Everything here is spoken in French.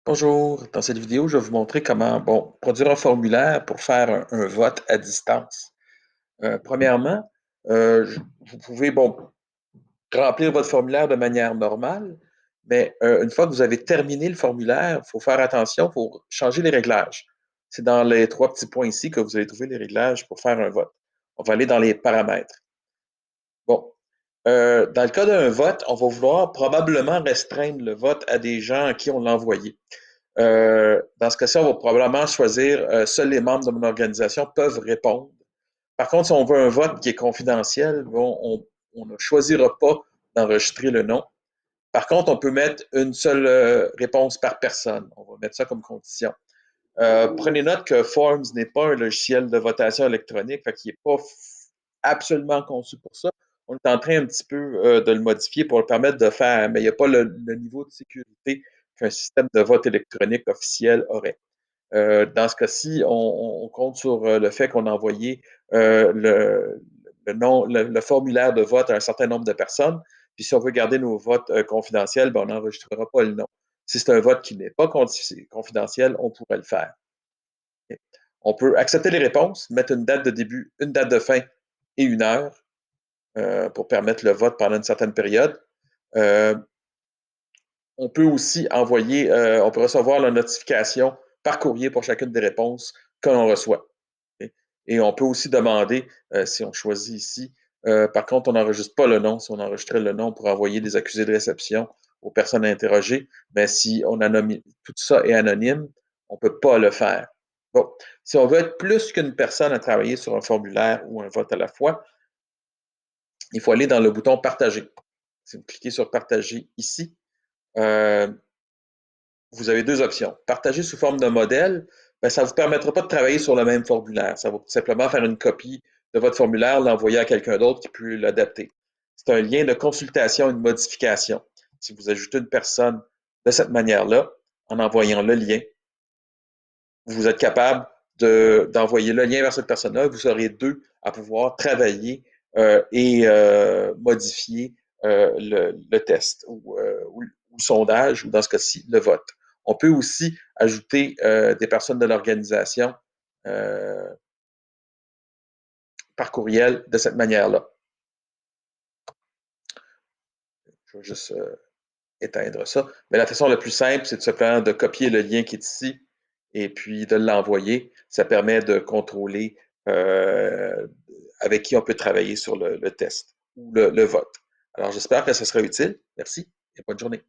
Bonjour, dans cette vidéo, je vais vous montrer comment produire un formulaire pour faire un vote à distance. Premièrement, vous pouvez remplir votre formulaire de manière normale, mais une fois que vous avez terminé le formulaire, il faut faire attention pour changer les réglages. C'est dans les trois petits points ici que vous allez trouver les réglages pour faire un vote. On va aller dans les paramètres. Bon, dans le cas d'un vote, on va vouloir probablement restreindre le vote à des gens à qui on l'a envoyé. Dans ce cas-ci, on va probablement choisir seuls les membres de mon organisation peuvent répondre. Par contre, si on veut un vote qui est confidentiel, on ne choisira pas d'enregistrer le nom. Par contre, on peut mettre une seule réponse par personne. On va mettre ça comme condition. Prenez note que Forms n'est pas un logiciel de votation électronique, fait qu'il n'est pas absolument conçu pour ça. On est en train un petit peu de le modifier pour le permettre de faire, mais il n'y a pas le niveau de sécurité qu'un système de vote électronique officiel aurait. Dans ce cas-ci, on compte sur le fait qu'on a envoyé le formulaire de vote à un certain nombre de personnes. Puis si on veut garder nos votes confidentiels, ben, on n'enregistrera pas le nom. Si c'est un vote qui n'est pas confidentiel, on pourrait le faire. Okay. On peut accepter les réponses, mettre une date de début, une date de fin et une heure pour permettre le vote pendant une certaine période. On peut aussi envoyer, on peut recevoir la notification par courrier pour chacune des réponses que l'on reçoit. Okay? Et on peut aussi demander, si on choisit ici, par contre, on n'enregistre pas le nom. Si on enregistrait le nom, on pourrait envoyer des accusés de réception aux personnes interrogées. Mais si tout ça est anonyme, on ne peut pas le faire. Bon, si on veut être plus qu'une personne à travailler sur un formulaire ou un vote à la fois, il faut aller dans le bouton Partager. Si vous cliquez sur Partager ici, euh, vous avez deux options. Partager sous forme de modèle, ben, ça ne vous permettra pas de travailler sur le même formulaire. Ça va tout simplement faire une copie de votre formulaire, l'envoyer à quelqu'un d'autre qui peut l'adapter. C'est un lien de consultation et de modification. Si vous ajoutez une personne de cette manière-là, en envoyant le lien, vous êtes capable d'envoyer le lien vers cette personne-là. Vous serez deux à pouvoir travailler et modifier le test ou le sondage, ou dans ce cas-ci, le vote. On peut aussi ajouter des personnes de l'organisation euh, par courriel de cette manière-là. Je vais juste éteindre ça. Mais la façon la plus simple, c'est tout simplement de copier le lien qui est ici et puis de l'envoyer. Ça permet de contrôler euh, avec qui on peut travailler sur le test ou le vote. Alors, j'espère que ce sera utile. Merci et bonne journée.